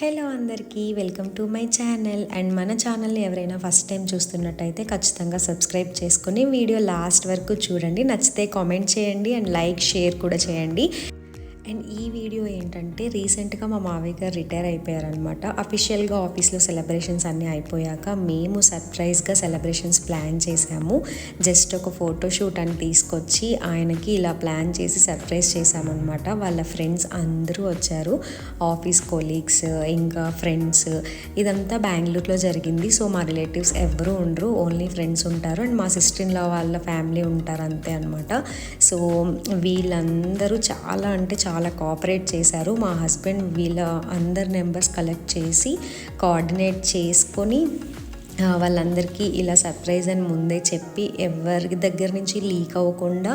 Hello అందరికీ welcome to my channel. And మన ఛానల్ని ఎవరైనా ఫస్ట్ టైం చూస్తున్నట్టయితే ఖచ్చితంగా సబ్స్క్రైబ్ చేసుకొని వీడియో లాస్ట్ వరకు చూడండి. నచ్చితే కామెంట్ చేయండి అండ్ లైక్ షేర్ కూడా చేయండి. అండ్ ఈ వీడియో ఏంటంటే రీసెంట్గా మా మావయ్య గారు రిటైర్ అయిపోయారనమాట. అఫీషియల్గా ఆఫీస్లో సెలబ్రేషన్స్ అన్నీ అయిపోయాక మేము సర్ప్రైజ్గా సెలబ్రేషన్స్ ప్లాన్ చేసాము. జస్ట్ ఒక ఫోటోషూట్ అని తీసుకొచ్చి ఆయనకి ఇలా ప్లాన్ చేసి సర్ప్రైజ్ చేసామన్నమాట. వాళ్ళ ఫ్రెండ్స్ అందరూ వచ్చారు, ఆఫీస్ కొలీగ్స్ ఇంకా ఫ్రెండ్స్. ఇదంతా బెంగళూరులో జరిగింది. సో మా రిలేటివ్స్ ఎవరు ఉండరు, ఓన్లీ ఫ్రెండ్స్ ఉంటారు అండ్ మా సిస్టర్ ఇన్ లా వాళ్ళ ఫ్యామిలీ ఉంటారు అంతే అనమాట. సో వీళ్ళందరూ చాలా అంటే చాలా కోఆపరేట్ చేశారు. మా హస్బెండ్ వీళ్ళ అందరి నెంబర్స్ కలెక్ట్ చేసి కోఆర్డినేట్ చేసుకొని వాళ్ళందరికీ ఇలా సర్ప్రైజ్ అని ముందే చెప్పి ఎవరి దగ్గర నుంచి లీక్ అవ్వకుండా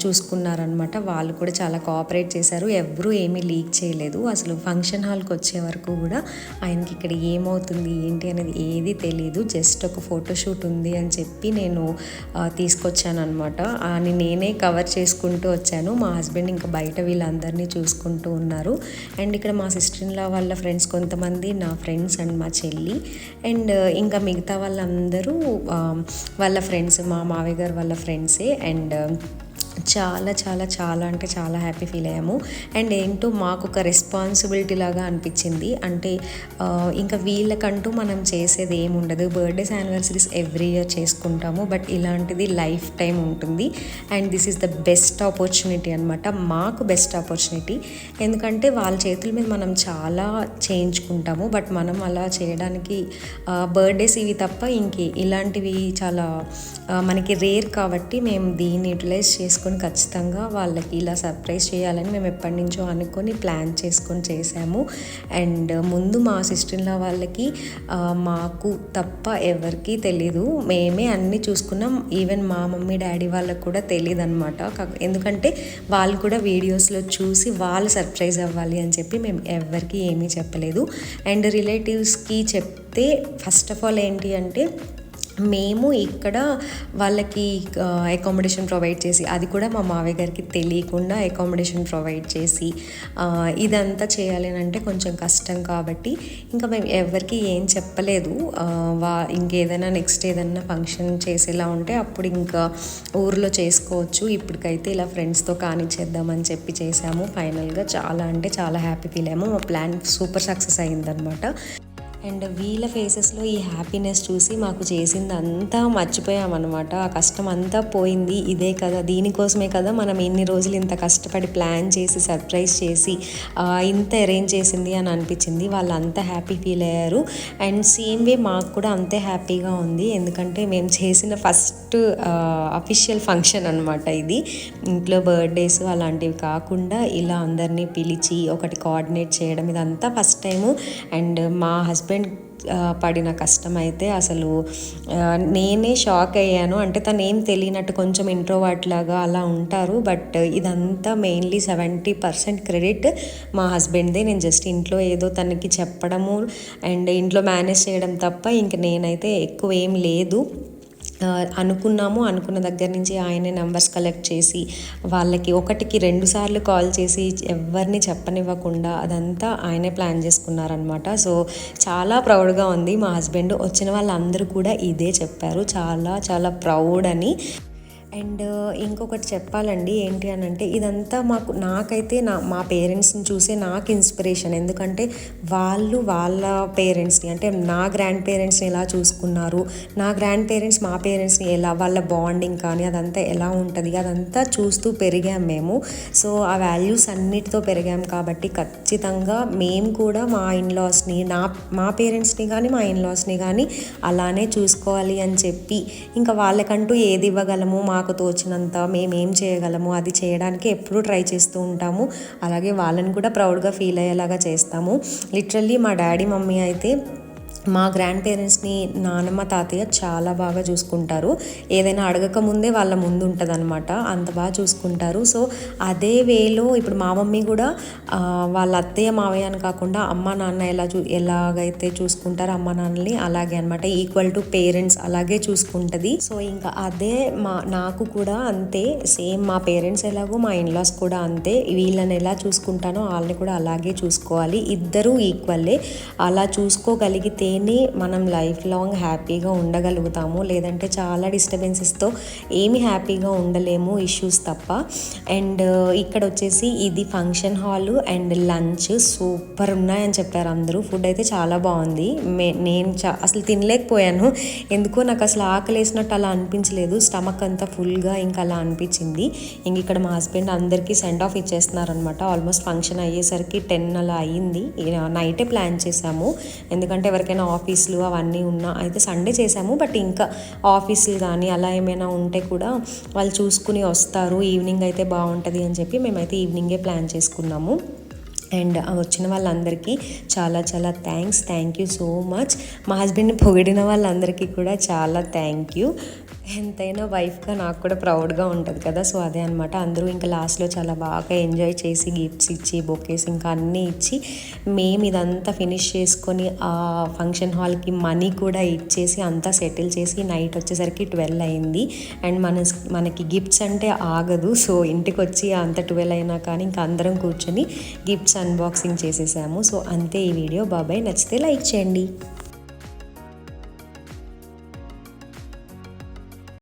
చూసుకున్నారనమాట. వాళ్ళు కూడా చాలా కోఆపరేట్ చేశారు, ఎవరూ ఏమీ లీక్ చేయలేదు. అసలు ఫంక్షన్ హాల్కి వచ్చే వరకు కూడా ఆయనకి ఇక్కడ ఏమవుతుంది ఏంటి అనేది ఏది తెలియదు. జస్ట్ ఒక ఫోటోషూట్ ఉంది అని చెప్పి నేను తీసుకొచ్చాను అనమాట. అని నేనే కవర్ చేసుకుంటూ వచ్చాను. మా హస్బెండ్ ఇంకా బయట వీళ్ళందరినీ చూసుకుంటూ ఉన్నారు. అండ్ ఇక్కడ మా సిస్టర్ ఇన్ లా వాళ్ళ ఫ్రెండ్స్ కొంతమంది, నా ఫ్రెండ్స్ అండ్ మా చెల్లి అండ్ ఇంకా మిగతా వాళ్ళందరూ వాళ్ళ ఫ్రెండ్స్, మా మావయ్య గారు వాళ్ళ ఫ్రెండ్సే. అండ్ చాలా చాలా చాలా అంటే చాలా హ్యాపీ ఫీల్ అయ్యాము. అండ్ ఏంటో మాకు ఒక రెస్పాన్సిబిలిటీ లాగా అనిపించింది. అంటే ఇంకా వీళ్ళకంటూ మనం చేసేది ఏముండదు. బర్త్డేస్ యానివర్సరీస్ ఎవ్రీ ఇయర్ చేసుకుంటాము, బట్ ఇలాంటిది లైఫ్ టైం ఉంటుంది. And this is the best opportunity అనమాట, మాకు బెస్ట్ ఆపర్చునిటీ. ఎందుకంటే వాళ్ళ చేతుల మీద మనం చాలా చేయించుకుంటాము, బట్ మనం అలా చేయడానికి బర్త్డేస్ ఇవి తప్ప ఇలాంటివి చాలా మనకి రేర్ కాబట్టి మేము దీన్ని యూటిలైజ్ చేసుకొని ఖచ్చితంగా వాళ్ళకి ఇలా సర్ప్రైజ్ చేయాలని మేము ఎప్పటి నుంచో అనుకొని ప్లాన్ చేసుకొని చేసాము. అండ్ ముందు మా సిస్టర్ ఇన్ లా వాళ్ళకి మాకు తప్ప ఎవరికీ తెలీదు, మేమే అన్నీ చూసుకున్నాం. ఈవెన్ మా మమ్మీ డాడీ వాళ్ళకు కూడా తెలియదు అనమాట. ఎందుకంటే వాళ్ళు కూడా వీడియోస్లో చూసి వాళ్ళు సర్ప్రైజ్ అవ్వాలి అని చెప్పి మేము ఎవరికి ఏమీ చెప్పలేదు. అండ్ రిలేటివ్స్కి చెప్తే ఫస్ట్ ఆఫ్ ఆల్ ఏంటి అంటే మేము ఇక్కడ వాళ్ళకి అకామిడేషన్ ప్రొవైడ్ చేసి, అది కూడా మా మావయ్య గారికి తెలియకుండా అకామిడేషన్ ప్రొవైడ్ చేసి ఇదంతా చేయాలి అని అంటే కొంచెం కష్టం కాబట్టి ఇంకా మేము ఎవరికి ఏం చెప్పలేదు. ఇంకేదైనా నెక్స్ట్ ఏదైనా ఫంక్షన్ చేసేలా ఉంటే అప్పుడు ఇంకా ఊర్లో చేసుకోవచ్చు, ఇప్పటికైతే ఇలా ఫ్రెండ్స్తో కానిచ్చేద్దామని చెప్పి చేసాము. ఫైనల్గా చాలా అంటే చాలా హ్యాపీ ఫీల్ అయ్యాము. మా ప్లాన్ సూపర్ సక్సెస్ అయిందనమాట. అండ్ వీళ్ళ ఫేసెస్లో ఈ హ్యాపీనెస్ చూసి మాకు చేసింది అంతా మర్చిపోయామన్నమాట. ఆ కష్టం అంతా పోయింది. ఇదే కదా, దీనికోసమే కదా మనం ఎన్ని రోజులు ఇంత కష్టపడి ప్లాన్ చేసి సర్ప్రైజ్ చేసి ఇంత అరేంజ్ చేసింది అని అనిపించింది. వాళ్ళు అంత హ్యాపీ ఫీల్ అయ్యారు. అండ్ సేమ్ వే మాకు కూడా అంతే హ్యాపీగా ఉంది, ఎందుకంటే మేము చేసిన ఫస్ట్ అఫీషియల్ ఫంక్షన్ అనమాట ఇది. ఇంట్లో బర్త్డేస్ అలాంటివి కాకుండా ఇలా అందరినీ పిలిచి ఒకటి కోఆర్డినేట్ చేయడం ఇదంతా ఫస్ట్ టైము. అండ్ మా హస్బెండ్ పడిన కష్టం అయితే అసలు నేనే షాక్ అయ్యాను. అంటే తను ఏం తెలియనట్టు కొంచెం ఇంట్రోవర్ట్ లాగా అలా ఉంటారు, బట్ ఇదంతా మెయిన్లీ 70% క్రెడిట్ మా హస్బెండ్దే. నేను జస్ట్ ఇంట్లో ఏదో తనకి చెప్పడము అండ్ ఇంట్లో మేనేజ్ చేయడం తప్ప ఇంక నేనైతే ఎక్కువ ఏం లేదు. అనుకున్న దగ్గర నుంచి ఆయనే నెంబర్స్ కలెక్ట్ చేసి వాళ్ళకి ఒకటికి 2 సార్లు కాల్ చేసి ఎవరిని చెప్పనివ్వకుండా అదంతా ఆయనే ప్లాన్ చేసుకున్నారనమాట. సో చాలా ప్రౌడ్గా ఉంది. మా హస్బెండ్ వచ్చిన వాళ్ళందరూ కూడా ఇదే చెప్పారు, చాలా చాలా ప్రౌడ్ అని. అండ్ ఇంకొకటి చెప్పాలండి, ఏంటి అని అంటే ఇదంతా నాకైతే మా పేరెంట్స్ని చూసే నాకు ఇన్స్పిరేషన్. ఎందుకంటే వాళ్ళు వాళ్ళ పేరెంట్స్ని అంటే నా గ్రాండ్ పేరెంట్స్ని ఎలా చూసుకున్నారు, నా గ్రాండ్ పేరెంట్స్ మా పేరెంట్స్ని ఎలా, వాళ్ళ బాండింగ్ కానీ అదంతా ఎలా ఉంటుంది అదంతా చూస్తూ పెరిగాం మేము. సో ఆ వాల్యూస్ అన్నిటితో పెరిగాం కాబట్టి ఖచ్చితంగా మేము కూడా మా ఇన్లాస్ని మా పేరెంట్స్ని కానీ మా ఇన్లాస్ని కానీ అలానే చూసుకోవాలి అని చెప్పి ఇంకా వాళ్ళకంటూ ఏది ఇవ్వగలము, మాకు తోచినంత మేమేం చేయగలము అది చేయడానికి ఎప్పుడూ ట్రై చేస్తూ ఉంటాము. అలాగే వాళ్ళని కూడా ప్రౌడ్గా ఫీల్ అయ్యేలాగా చేస్తాము. లిటరల్లీ మా డాడీ మమ్మీ అయితే మా గ్రాండ్ పేరెంట్స్ని నానమ్మ తాతయ్య చాలా బాగా చూసుకుంటారు. ఏదైనా అడగక ముందే వాళ్ళ ముందు ఉంటుంది అనమాట, అంత బాగా చూసుకుంటారు. సో అదే వేలో ఇప్పుడు మా మమ్మీ కూడా వాళ్ళ అత్తయ్య మావయ్య అని కాకుండా అమ్మ నాన్న ఎలాగైతే చూసుకుంటారో అమ్మ నాన్నని అలాగే అనమాట, ఈక్వల్ టు పేరెంట్స్ అలాగే చూసుకుంటుంది. సో ఇంకా అదే నాకు కూడా అంతే సేమ్, మా పేరెంట్స్ ఎలాగో మా ఇన్లాస్ కూడా అంతే. వీళ్ళని ఎలా చూసుకుంటానో వాళ్ళని కూడా అలాగే చూసుకోవాలి, ఇద్దరూ ఈక్వల్లే. అలా చూసుకోగలిగితే మనం లైఫ్ లాంగ్ హ్యాపీగా ఉండగలుగుతాము. లేదంటే చాలా డిస్టర్బెన్సెస్తో ఏమి హ్యాపీగా ఉండలేము, ఇష్యూస్ తప్ప. అండ్ ఇక్కడ వచ్చేసి ఇది function hall and lunch super ఉన్నాయని చెప్పారు అందరూ. ఫుడ్ అయితే చాలా బాగుంది. నేను అసలు తినలేకపోయాను, ఎందుకో నాకు అసలు ఆకలి వేసినట్టు అలా అనిపించలేదు. స్టమక్ అంతా ఫుల్గా ఇంకా అలా అనిపించింది. ఇంక ఇక్కడ మా హస్బెండ్ అందరికీ సెండ్ ఆఫ్ ఇచ్చేస్తున్నారనమాట. ఆల్మోస్ట్ ఫంక్షన్ అయ్యేసరికి 10 అలా అయ్యింది. నైటే ప్లాన్ చేసాము, ఎందుకంటే ఎవరికైనా ఆఫీసులు అవన్నీ ఉన్నా అయితే సండే చేసాము. బట్ ఇంకా ఆఫీసులు కానీ అలా ఏమైనా ఉంటే కూడా వాళ్ళు చూసుకుని వస్తారు, ఈవినింగ్ అయితే బాగుంటుంది అని చెప్పి మేమైతే ఈవినింగే ప్లాన్ చేసుకున్నాము. అండ్ వచ్చిన వాళ్ళందరికీ చాలా చాలా థ్యాంక్ యూ సో మచ్. మా హస్బెండ్ని పొగిడిన వాళ్ళందరికీ కూడా చాలా థ్యాంక్ యూ. ఎంతైనా వైఫ్గా నాకు కూడా ప్రౌడ్గా ఉంటుంది కదా. సో అదే అనమాట, అందరూ ఇంకా లాస్ట్లో చాలా బాగా ఎంజాయ్ చేసి గిఫ్ట్స్ ఇచ్చి బొకేస్ ఇంకా అన్నీ ఇచ్చి మేము ఇదంతా ఫినిష్ చేసుకొని ఆ ఫంక్షన్ హాల్కి మనీ కూడా ఇచ్చేసి అంతా సెటిల్ చేసి నైట్ వచ్చేసరికి 12 అయింది. అండ్ మనకి గిఫ్ట్స్ అంటే ఆగదు. సో ఇంటికి వచ్చి అంత 12 అయినా కానీ ఇంకా అందరం కూర్చొని గిఫ్ట్స్ అన్బాక్సింగ్ చేసేసాము. సో అంతే ఈ వీడియో. బాబాయ్, నచ్చితే లైక్ చేయండి.